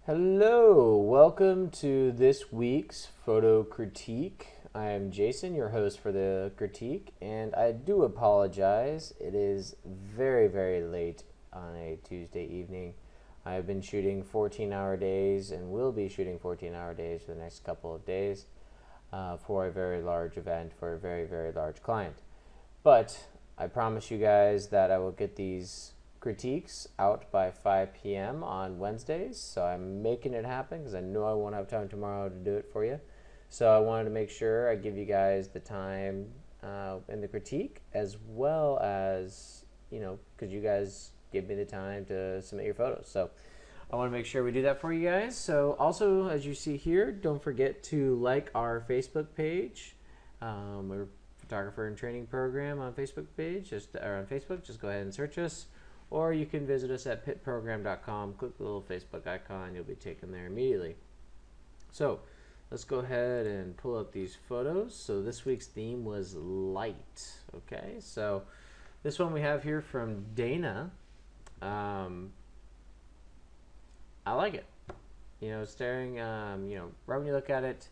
Hello, welcome to this week's photo critique. I am Jason, your host for the critique, and I do apologize. It is very, very late on a Tuesday evening. I've been shooting 14-hour days and will be shooting 14-hour days for the next couple of days for a very large event for a very, very large client. But I promise you guys that I will get these critiques out by 5 p.m. on Wednesdays. So I'm making it happen because I know I won't have time tomorrow to do it for you. So I wanted to make sure I give you guys the time in the critique, as well as, because you guys give me the time to submit your photos. So I want to make sure we do that for you guys. So also, as you see here, don't forget to like our Facebook page. We're photographer and training program on Facebook page, or on Facebook. Just go ahead and search us, or you can visit us at pitprogram.com. Click the little Facebook icon, you'll be taken there immediately. So let's go ahead and pull up these photos. So this week's theme was light. Okay, so this one we have here from Dana. I like it. Staring, right when you look at it,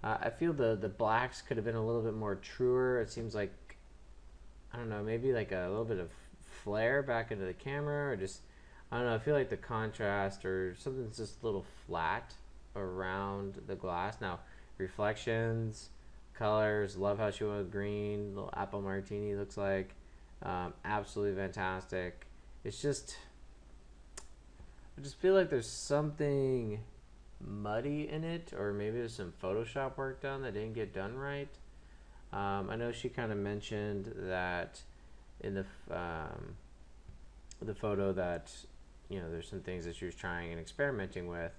I feel the blacks could have been a little bit more truer. It seems like, I don't know, maybe like a little bit of flare back into the camera, or just, I don't know, I feel like the contrast or something's just a little flat around the glass. Now, reflections, colors, love how she went with green, little apple martini looks like. Absolutely fantastic. It's just, I just feel like there's something muddy in it, or maybe there's some Photoshop work done that didn't get done right. I know she kind of mentioned that in the photo that there's some things that she was trying and experimenting with,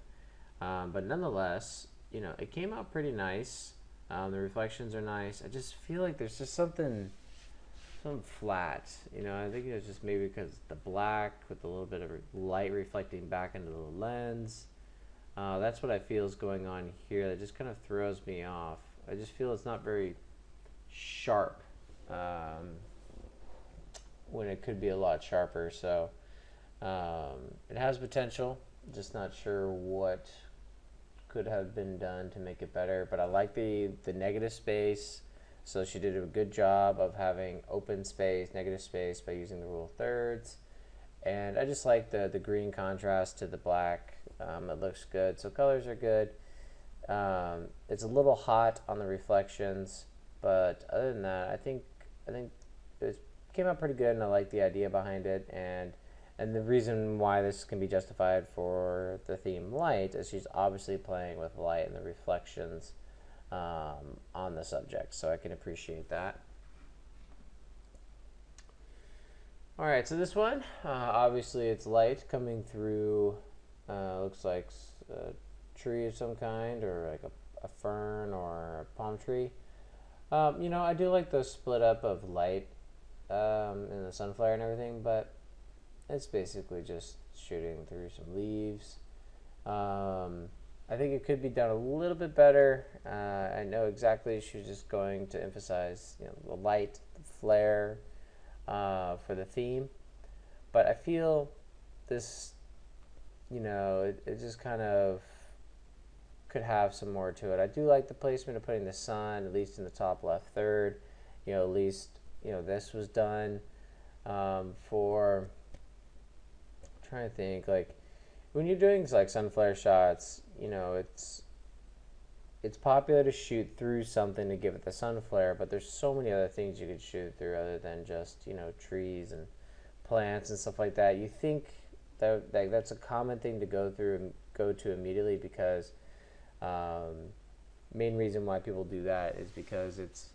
but nonetheless, it came out pretty nice. The reflections are nice. I just feel like there's just something flat. I think it's just maybe because the black with a little bit of light reflecting back into the lens. That's what I feel is going on here. That just kind of throws me off. I just feel it's not very sharp when it could be a lot sharper. So it has potential. Just not sure what could have been done to make it better. But I like the negative space. So she did a good job of having open space, negative space by using the rule of thirds. And I just like the green contrast to the black. It looks good. So colors are good. It's a little hot on the reflections, but other than that, I think it came out pretty good, and I like the idea behind it. And the reason why this can be justified for the theme light is she's obviously playing with light and the reflections on the subject, so I can appreciate that. All right, so this one, obviously it's light coming through, looks like a tree of some kind, or like a fern or a palm tree. I do like the split up of light in the sun flare and everything, but it's basically just shooting through some leaves. I think it could be done a little bit better. I know exactly she's just going to emphasize the light, the flare, for the theme, but I feel this, it just kind of could have some more to it. I do like the placement of putting the sun at least in the top left third. At least this was done for. I'm trying to think, like when you're doing like sun flare shots, it's popular to shoot through something to give it the sun flare, but there's so many other things you could shoot through other than just trees and plants and stuff like that. You think that that's a common thing to go to immediately, because main reason why people do that is because it's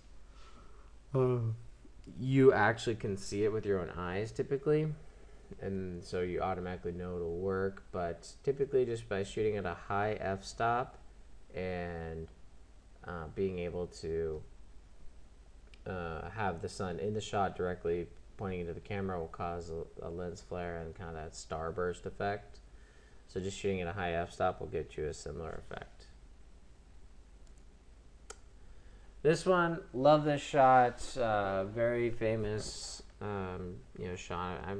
you actually can see it with your own eyes typically, and so you automatically know it'll work. But typically, just by shooting at a high f-stop and being able to have the sun in the shot directly pointing into the camera will cause a lens flare and kind of that starburst effect. So just shooting at a high f-stop will get you a similar effect. This one, love this shot. Very famous, shot. I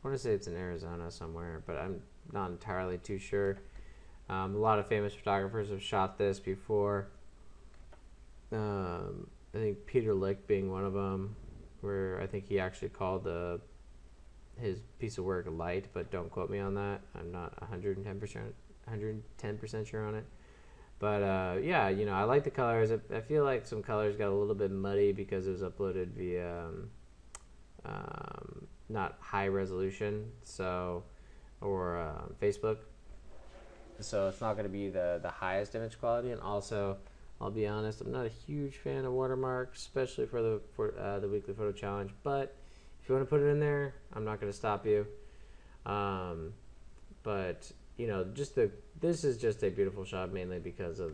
want to say it's in Arizona somewhere, but I'm not entirely too sure. A lot of famous photographers have shot this before. I think Peter Lick being one of them, where I think he actually called his piece of work light, but don't quote me on that. I'm not 110% sure on it. But yeah, I like the colors. I feel like some colors got a little bit muddy because it was uploaded via not high resolution, or Facebook. So it's not going to be the highest image quality. And also, I'll be honest, I'm not a huge fan of watermarks, especially for the weekly photo challenge. But if you want to put it in there, I'm not going to stop you. But this is just a beautiful shot, mainly because of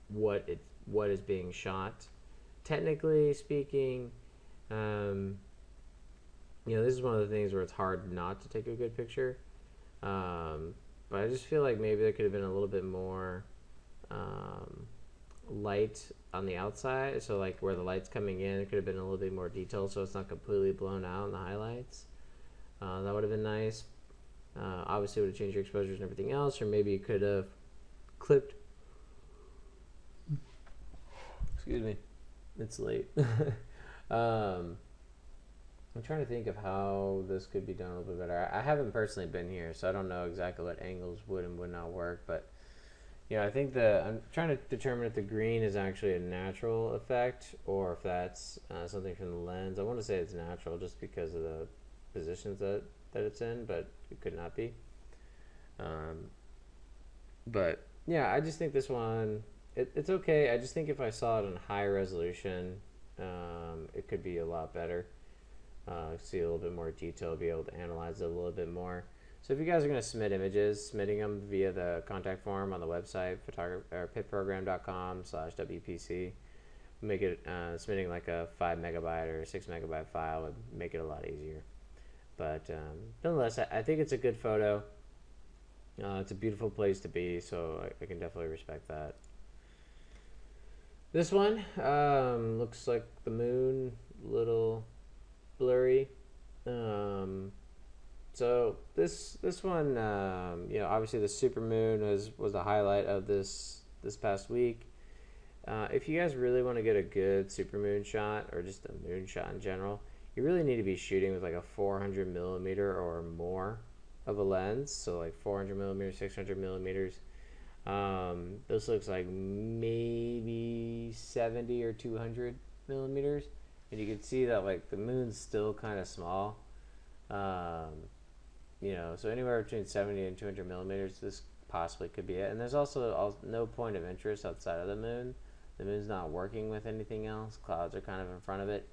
what is being shot. Technically speaking, this is one of the things where it's hard not to take a good picture. But I just feel like maybe there could have been a little bit more light on the outside. So like where the light's coming in, it could have been a little bit more detail so it's not completely blown out in the highlights. That would have been nice. Obviously it would have changed your exposures and everything else, or maybe you could have clipped. Excuse me. It's late. I'm trying to think of how this could be done a little bit better. I haven't personally been here, so I don't know exactly what angles would and would not work. But I think I'm trying to determine if the green is actually a natural effect or if that's something from the lens. I want to say it's natural just because of the positions that it's in, but it could not be. But yeah, I just think this one, it's okay. I just think if I saw it in high resolution, it could be a lot better. See a little bit more detail, be able to analyze it a little bit more. So if you guys are going to submit images, submitting them via the contact form on the website, pitprogram.com/WPC, make it submitting like a 5 megabyte or 6 megabyte file would make it a lot easier. But nonetheless, I think it's a good photo. It's a beautiful place to be, so I can definitely respect that. This one looks like the moon, little blurry. So this one, obviously the supermoon was the highlight of this past week. If you guys really want to get a good supermoon shot, or just a moon shot in general, you really need to be shooting with like a 400 millimeter or more of a lens. So like 400 millimeters, 600 millimeters. This looks like maybe 70 or 200 millimeters. And you can see that like the moon's still kind of small. So anywhere between 70 and 200 millimeters, this possibly could be it. And there's also no point of interest outside of the moon. The moon's not working with anything else. Clouds are kind of in front of it.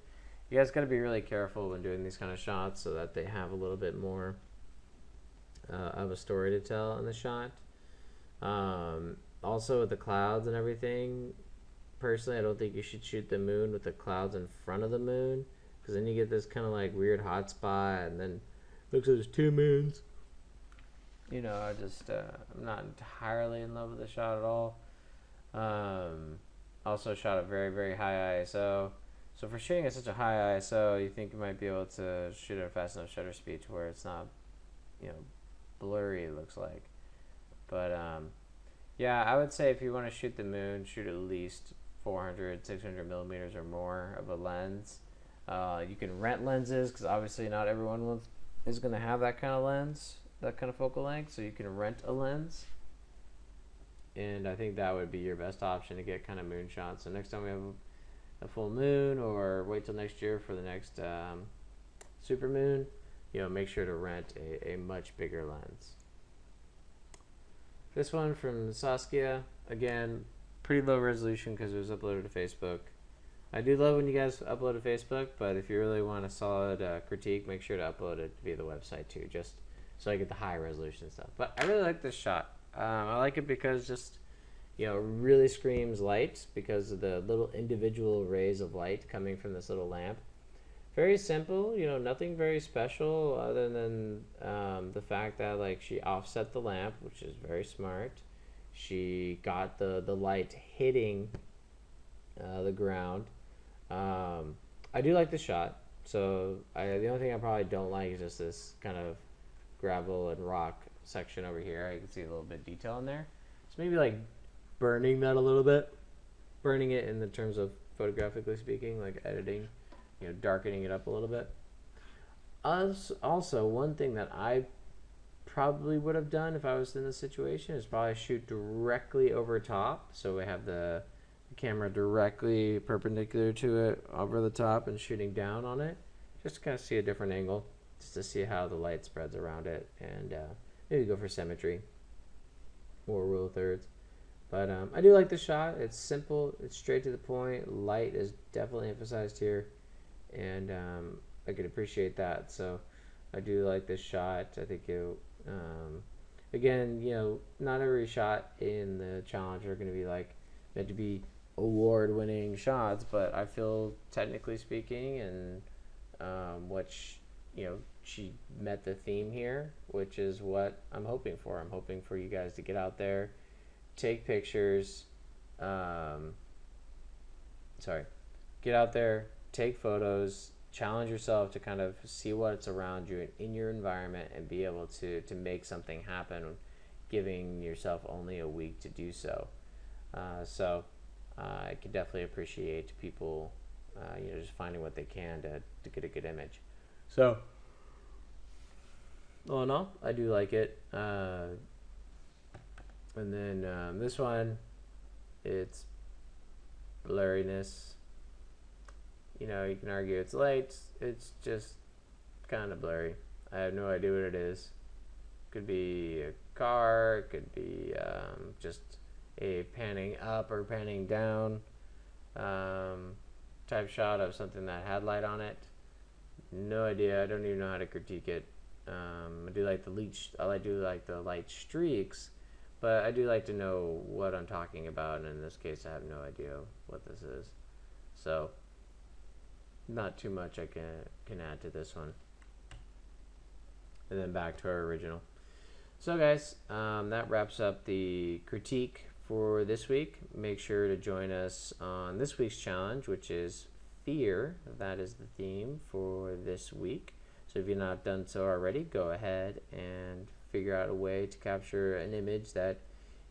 You guys got to be really careful when doing these kind of shots so that they have a little bit more of a story to tell in the shot. Also with the clouds and everything, personally, I don't think you should shoot the moon with the clouds in front of the moon, because then you get this kind of like weird hot spot, and then it looks like there's two moons. I'm not entirely in love with the shot at all. Also shot at very, very high ISO. So for shooting at such a high ISO, you think you might be able to shoot at a fast enough shutter speed to where it's not, blurry, it looks like. But yeah, I would say if you want to shoot the moon, shoot at least 400, 600 millimeters or more of a lens. You can rent lenses, because obviously not everyone is going to have that kind of lens, that kind of focal length, so you can rent a lens. And I think that would be your best option to get kind of moon shots. So next time we have a full moon, or wait till next year for the next super moon, make sure to rent a much bigger lens. This one from Saskia, again, pretty low resolution because it was uploaded to Facebook. I do love when you guys upload to Facebook, but if you really want a solid critique, make sure to upload it via the website too, just so I get the high resolution stuff. But I really like this shot. I like it because just, it really screams light because of the little individual rays of light coming from this little lamp. Very simple, nothing very special other than the fact that like she offset the lamp, which is very smart. She got the light hitting the ground. I do like the shot. So the only thing I probably don't like is just this kind of gravel and rock section over here. I can see a little bit of detail in there. So maybe like burning that a little bit, burning it in the terms of photographically speaking, like editing, darkening it up a little bit. Also, one thing that I probably would have done if I was in this situation is probably shoot directly over top, so we have the camera directly perpendicular to it over the top and shooting down on it, just to kind of see a different angle, just to see how the light spreads around it, and maybe go for symmetry or rule of thirds. But I do like the shot. It's simple, it's straight to the point. Light is definitely emphasized here, and I could appreciate that. So I do like this shot. I think again, not every shot in the challenge are going to be like meant to be award-winning shots, but I feel technically speaking, and she met the theme here, which is what I'm hoping for. I'm hoping for you guys to get out there, take pictures. Get out there, take photos, challenge yourself to kind of see what's around you and in your environment, and be able to make something happen, giving yourself only a week to do so. I can definitely appreciate people, just finding what they can to get a good image. So, all in all, I do like it. And then this one, it's blurriness. You can argue it's light. It's just kind of blurry. I have no idea what it is. Could be a car. It could be just a panning up or panning down type shot of something that had light on it. No idea. I don't even know how to critique it. I do like the light streaks, but I do like to know what I'm talking about, and in this case I have no idea what this is. So not too much I can add to this one. And then back to our original. So guys, that wraps up the critique for this week. Make sure to join us on this week's challenge, which is fear. That is the theme for this week. So if you've not done so already, go ahead and figure out a way to capture an image that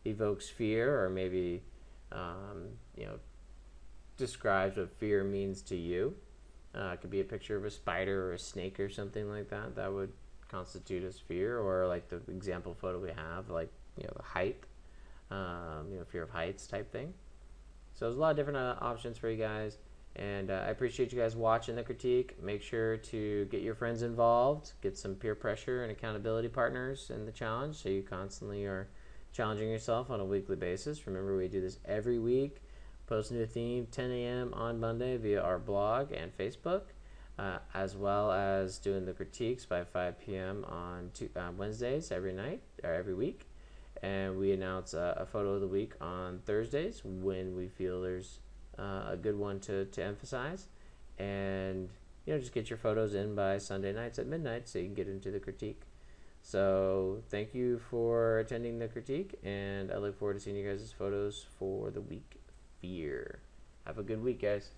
evokes fear, or maybe describes what fear means to you. It could be a picture of a spider or a snake or something like that. That would constitute as fear, or like the example photo we have, like the height, fear of heights type thing. So there's a lot of different options for you guys, and I appreciate you guys watching the critique. Make sure to get your friends involved, get some peer pressure and accountability partners in the challenge, so you constantly are challenging yourself on a weekly basis. Remember, we do this every week. Post a new theme 10 a.m. on Monday via our blog and Facebook, as well as doing the critiques by 5 p.m. on Wednesdays every week. And we announce a photo of the week on Thursdays when we feel there's a good one to emphasize. And just get your photos in by Sunday nights at midnight so you can get into the critique. So thank you for attending the critique, and I look forward to seeing you guys' photos for the week. Fear. Have a good week, guys.